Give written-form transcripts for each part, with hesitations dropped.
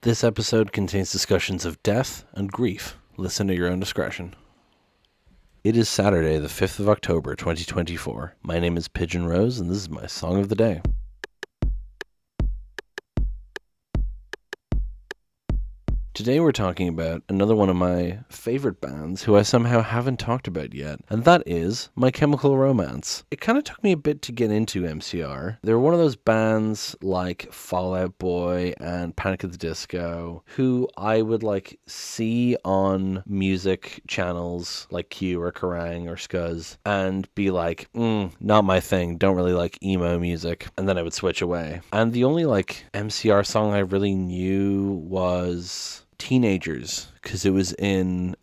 This episode contains discussions of death and grief. Listen at your own discretion. It is Saturday, the 5th of October, 2024. My name is Pigeon Rose, and this is my song of the day. Today we're talking about another one of my favorite bands who I somehow haven't talked about yet, and that is My Chemical Romance. It kind of took me a bit to get into MCR. They're one of those bands like Fall Out Boy and Panic at the Disco who I would see on music channels like Q or Kerrang or Scuzz and be like, not my thing, don't really like emo music, and then I would switch away. And the only MCR song I really knew was Teenagers, because it was in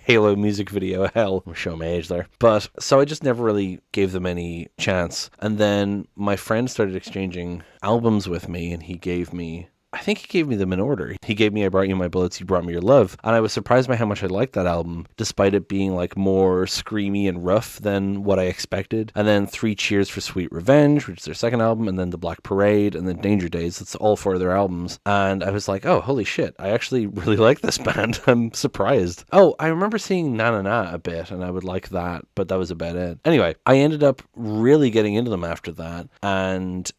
Halo music video Hell. I'm showing my age there. But so I just never really gave them any chance. And then my friend started exchanging albums with me, and he gave me them in order. He gave me I Brought You My Bullets, You Brought Me Your Love. And I was surprised by how much I liked that album, despite it being more screamy and rough than what I expected. And then 3 Cheers for Sweet Revenge, which is their second album, and then The Black Parade, and then Danger Days. It's all 4 of their albums. And I was like, oh, holy shit, I actually really like this band. I'm surprised. Oh, I remember seeing Na Na Na a bit, and I would like that, but that was about it. Anyway, I ended up really getting into them after that, and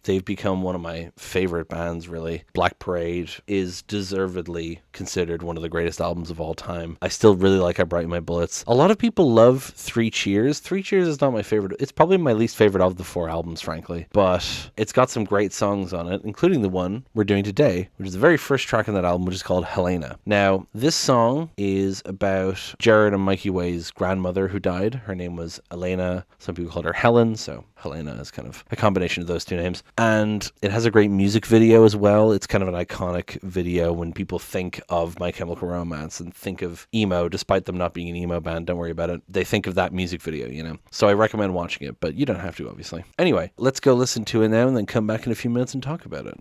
they've become one of my favorite bands, really. Black Parade is deservedly considered one of the greatest albums of all time. I still really like I Brought You My Bullets. A lot of people love 3 Cheers. 3 Cheers is not my favorite. It's probably my least favorite of the 4 albums, frankly. But it's got some great songs on it, including the one we're doing today, which is the very first track on that album, which is called Helena. Now, this song is about Jared and Mikey Way's grandmother who died. Her name was Helena. Some people called her Helen, so Helena is kind of a combination of those two names. And it has a great music video as well. It's kind of an iconic video when people think of My Chemical Romance and think of emo, despite them not being an emo band. Don't worry about it. They think of that music video, So I recommend watching it, but you don't have to, obviously. Anyway, let's go listen to it now and then come back in a few minutes and talk about it.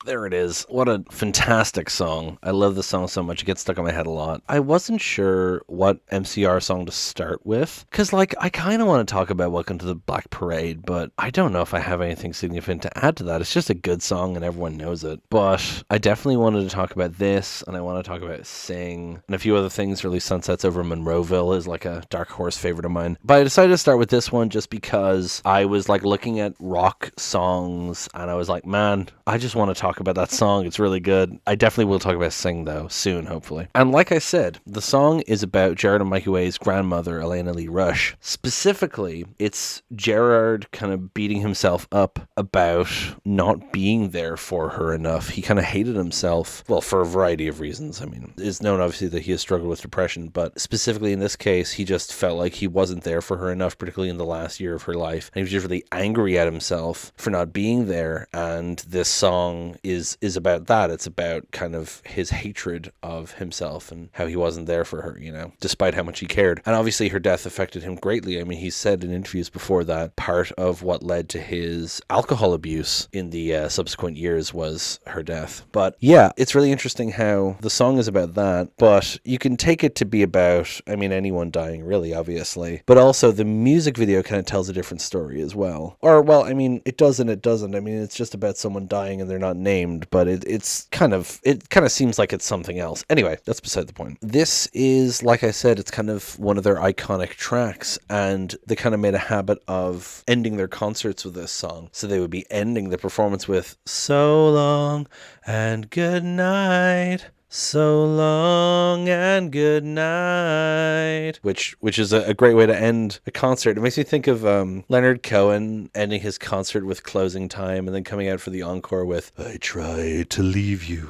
There it is. What a fantastic song. I love this song so much. It gets stuck in my head a lot. I wasn't sure what MCR song to start with, because I kind of want to talk about Welcome to the Black Parade, but I don't know if I have anything significant to add to that. It's just a good song and everyone knows it. But I definitely wanted to talk about this, and I want to talk about Sing, and a few other things. Really, Sunsets Over Monroeville is a dark horse favorite of mine. But I decided to start with this one just because I was looking at rock songs, and I was like, man, I just want to talk about that song. It's really good. I definitely will talk about Sing, though, soon, hopefully. And like I said, the song is about Jared and Mikey Way's grandmother, Elena Lee Rush. Specifically, it's Gerard kind of beating himself up about not being there for her enough. He kind of hated himself, well, for a variety of reasons. I mean, it's known, obviously, that he has struggled with depression, but specifically in this case, he just felt like he wasn't there for her enough, particularly in the last year of her life. And he was just really angry at himself for not being there, and this song is about that. It's about kind of his hatred of himself and how he wasn't there for her, despite how much he cared. And obviously her death affected him greatly. I mean, he said in interviews before that part of what led to his alcohol abuse in the subsequent years was her death. But yeah, it's really interesting how the song is about that, but you can take it to be about, anyone dying, really, obviously. But also the music video kind of tells a different story as well. Or, well, it does and it doesn't. It's just about someone dying and they're not named, but it kind of seems like it's something else. Anyway, that's beside the point. This is, like I said, it's kind of one of their iconic tracks, and they kind of made a habit of ending their concerts with this song. So they would be ending the performance with "So long and good night. So long and good night," which is a great way to end a concert. It makes me think of Leonard Cohen ending his concert with Closing Time and then coming out for the encore with "I tried to leave you."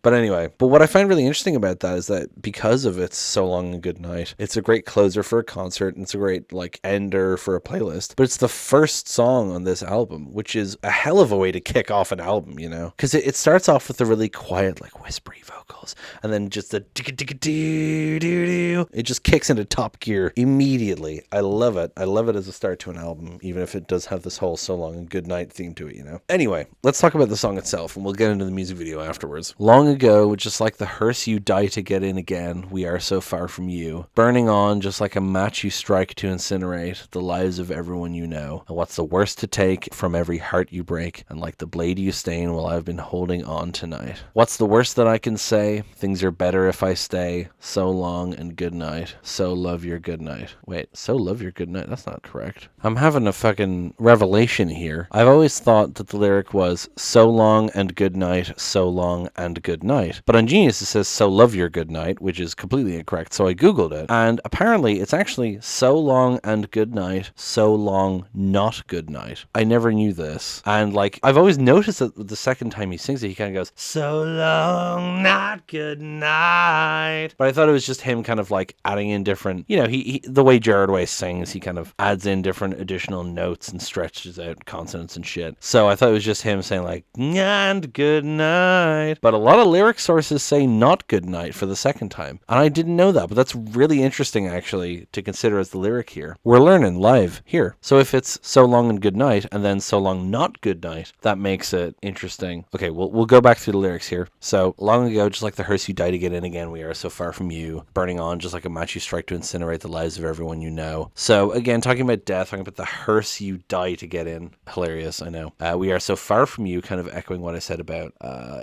But anyway, what I find really interesting about that is that because of its So Long and Good Night, it's a great closer for a concert, and it's a great ender for a playlist, but it's the first song on this album, which is a hell of a way to kick off an album, because it starts off with the really quiet, whispery vocals, and then just the it just kicks into top gear immediately. I love it. I love it as a start to an album, even if it does have this whole So Long and Good Night theme to it, Anyway, let's talk about the song itself, and we'll get into the music video video afterwards. Long ago, just like the hearse you die to get in again, we are so far from you. Burning on just like a match you strike to incinerate the lives of everyone you know. And what's the worst to take from every heart you break? And like the blade you stain while I've been holding on tonight. What's the worst that I can say? Things are better if I stay. So long and good night. So love your good night. Wait, so love your good night? That's not correct. I'm having a fucking revelation here. I've always thought that the lyric was so long and good night, so long and good night. But on Genius it says so love your good night, which is completely incorrect. So I googled it, and apparently it's actually so long and good night, so long not good night. I never knew this. And like I've always noticed that the second time he sings it, he kind of goes so long not good night. But I thought it was just him kind of like adding in different, you know, he the way Jared Way sings, he kind of adds in different additional notes and stretches out consonants and shit. So I thought it was just him saying like and good night. But a lot of lyric sources say not good night for the second time. And I didn't know that, but that's really interesting actually to consider as the lyric here. We're learning live here. So if it's so long and good night and then so long not good night, that makes it interesting. Okay, we'll go back through the lyrics here. So long ago, just like the hearse you die to get in again, we are so far from you. Burning on just like a match you strike to incinerate the lives of everyone you know. So again, talking about death, talking about the hearse you die to get in. Hilarious, I know. We are so far from you, kind of echoing what I said about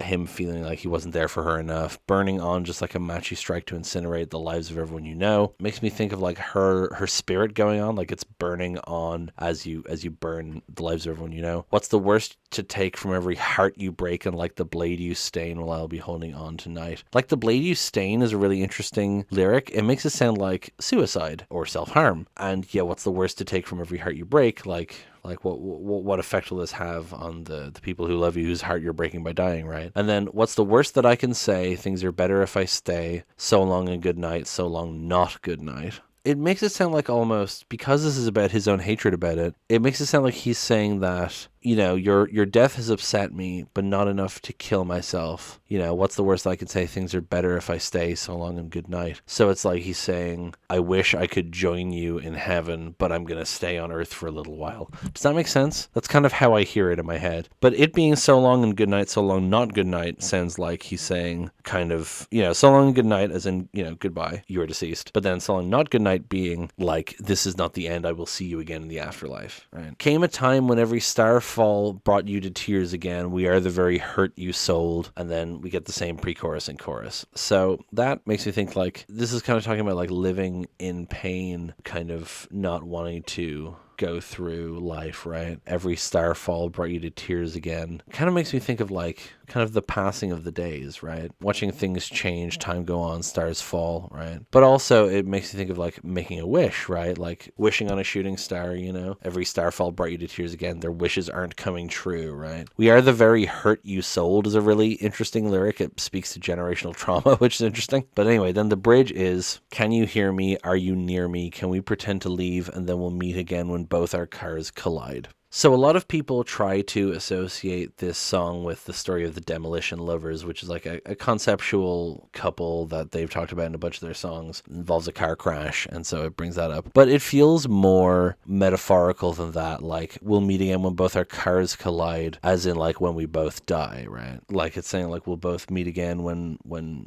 him feeling like he wasn't there for her enough. Burning on just like a match you strike to incinerate the lives of everyone you know. Makes me think of like her spirit going on, like it's burning on as you burn the lives of everyone you know. What's the worst to take from every heart you break, and like the blade you stain while I'll be holding on tonight? Like the blade you stain is a really interesting lyric. It makes it sound like suicide or self-harm. And yeah, what's the worst to take from every heart you break? Like what effect will this have on the people who love you, whose heart you're breaking by dying, right? And then what's the worst that I can say? Things are better if I stay. So long and good night, so long not good night. It makes it sound like almost, because this is about his own hatred about it, it makes it sound like he's saying that, you know, your death has upset me, but not enough to kill myself. You know, what's the worst I could say? Things are better if I stay. So long and good night. So it's like he's saying, I wish I could join you in heaven, but I'm going to stay on earth for a little while. Does that make sense? That's kind of how I hear it in my head. But it being so long and good night, so long not good night, sounds like he's saying kind of, you know, so long and good night as in, you know, goodbye, you are deceased. But then so long not good night being like, this is not the end, I will see you again in the afterlife, right? Came a time when every starfall brought you to tears again. We are the very hurt you sold. And then we get the same pre-chorus and chorus. So that makes me think like, this is kind of talking about like living in pain, kind of not wanting to go through life, right? Every starfall brought you to tears again. Kind of makes me think of like kind of the passing of the days, right? Watching things change, time go on, stars fall, right? But also it makes me think of like making a wish, right? Like wishing on a shooting star, you know? Every starfall brought you to tears again. Their wishes aren't coming true, right? We are the very hurt you sold is a really interesting lyric. It speaks to generational trauma, which is interesting. But anyway, then the bridge is, can you hear me? Are you near me? Can we pretend to leave and then we'll meet again when both our cars collide? So a lot of people try to associate this song with the story of the Demolition Lovers, which is like a conceptual couple that they've talked about in a bunch of their songs. It involves a car crash, and so it brings that up. But it feels more metaphorical than that, like we'll meet again when both our cars collide, as in like when we both die, right? Like it's saying like we'll both meet again when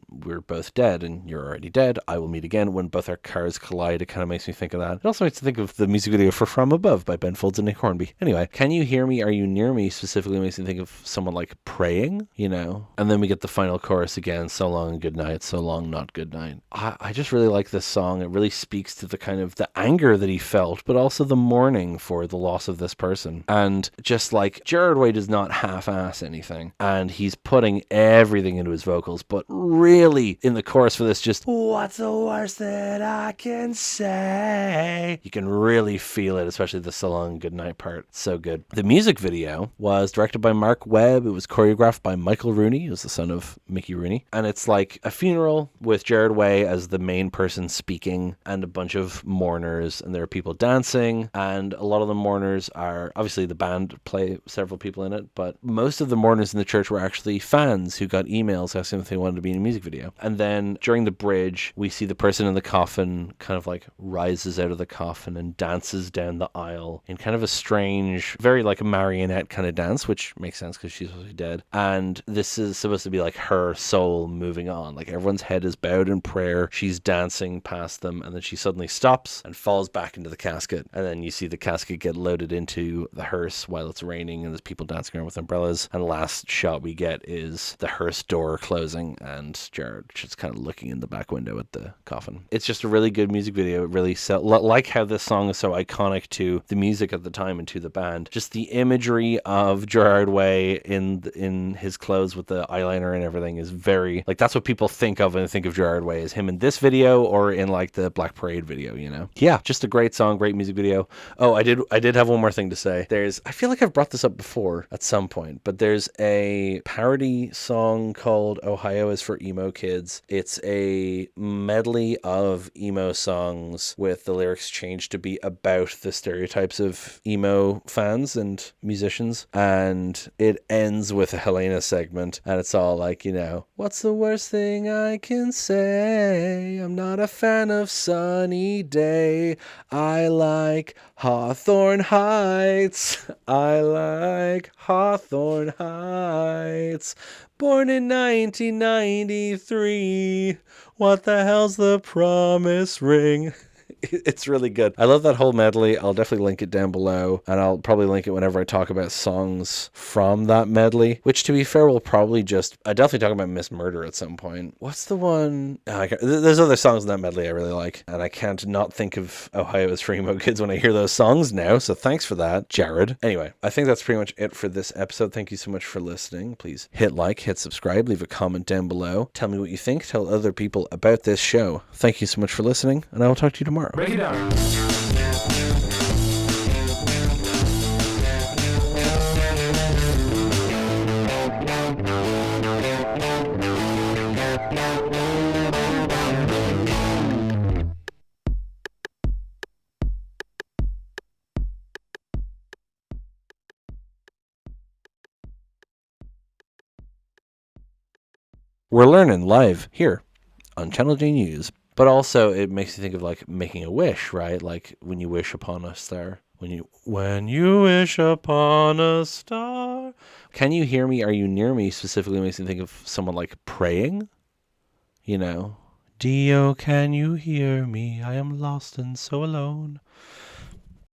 we're both dead, and you're already dead. I will meet again when both our cars collide. It kind of makes me think of that. It also makes me think of the music video for From Above by Ben Folds and Nick Hornby. Anyway, can you hear me? Are you near me? Specifically makes me think of someone like praying, you know? And then we get the final chorus again, so long and good night, so long not good night. I just really like this song. It really speaks to the kind of the anger that he felt, but also the mourning for the loss of this person. And just like Jared Way does not half-ass anything, and he's putting everything into his vocals, but really in the chorus for this, just what's the worst that I can say? You can really feel it, especially the so long and good night part. So good. The music video was directed by Mark Webb. It was choreographed by Michael Rooney, who's the son of Mickey Rooney. And it's like a funeral with Jared Way as the main person speaking and a bunch of mourners. And there are people dancing. And a lot of the mourners are, obviously the band play several people in it, but most of the mourners in the church were actually fans who got emails asking if they wanted to be in a music video. And then during the bridge, we see the person in the coffin kind of like rises out of the coffin and dances down the aisle in kind of a strange strange, very like a marionette kind of dance, which makes sense because she's supposed to be dead. And this is supposed to be like her soul moving on. Like everyone's head is bowed in prayer. She's dancing past them, and then she suddenly stops and falls back into the casket. And then you see the casket get loaded into the hearse while it's raining, and there's people dancing around with umbrellas. And the last shot we get is the hearse door closing and Jared just kind of looking in the back window at the coffin. It's just a really good music video. It really like how this song is so iconic to the music at the time and to the band. Just the imagery of Gerard Way in his clothes with the eyeliner and everything is very like, that's what people think of when they think of Gerard Way, is him in this video or in like the Black Parade video, you know? Yeah, just a great song, great music video. Oh, I did have one more thing to say. I feel like I've brought this up before at some point, but there's a parody song called Ohio is for Emo Kids. It's a medley of emo songs with the lyrics changed to be about the stereotypes of emo fans and musicians. And it ends with a Helena segment, and it's all like, you know, what's the worst thing I can say? I'm not a fan of Sunny Day. I like Hawthorne Heights. I like Hawthorne Heights. Born in 1993. What the hell's the promise ring? It's really good. I love that whole medley. I'll definitely link it down below, and I'll probably link it whenever I talk about songs from that medley, which, to be fair, will probably I definitely talk about Miss Murder at some point. What's the one? There's other songs in that medley I really like, and I can't not think of Ohio is for Emo Kids when I hear those songs now, so thanks for that, Jared. Anyway, I think that's pretty much it for this episode. Thank you so much for listening. Please hit like, hit subscribe, leave a comment down below. Tell me what you think. Tell other people about this show. Thank you so much for listening, and I will talk to you tomorrow. Break it down. We're learning live here on Channel J News. But also it makes you think of like making a wish, right? Like when you wish upon a star. When you wish upon a star. Can you hear me? Are you near me? Specifically makes me think of someone like praying. You know. Dio, can you hear me? I am lost and so alone.